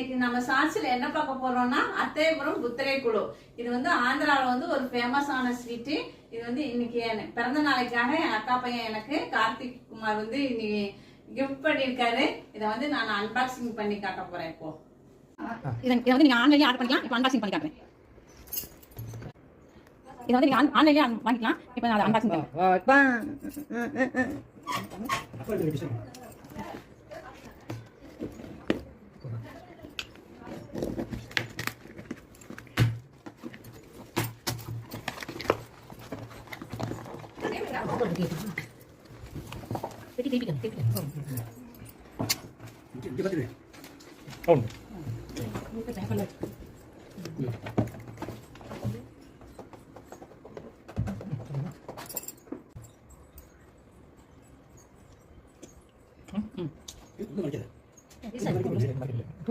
இன்னைக்கு நம்ம ஷார்ட்ஸ்ல என்ன பார்க்க போறோம்னா அத்தையபுரம் புத்திரை குழு. இது வந்து ஆந்திரால வந்து ஒரு ஃபேமஸான ஸ்வீட். இது வந்து இன்னைக்கு பிறந்த நாளைக்காக என் அக்கா பையன் எனக்கு கார்த்திக் குமார் வந்து இன்னைக்கு கிஃப்ட் பண்ணிருக்காரு. இதை வந்து நான் அன்பாக்சிங் பண்ணி காட்ட போறேன். இப்போ இதை வந்து நீங்க ஆன்லைன்லயே ஆர்டர் பண்ணிக்கலாம். இப்போ அன்பாக்சிங் பண்ணி காட்டுறேன். இதை வந்து நீங்க ஆன்லைன்லயே வாங்கிக்கலாம். இப்போ நான் அன்பாக்சிங் பண்றேன். అవును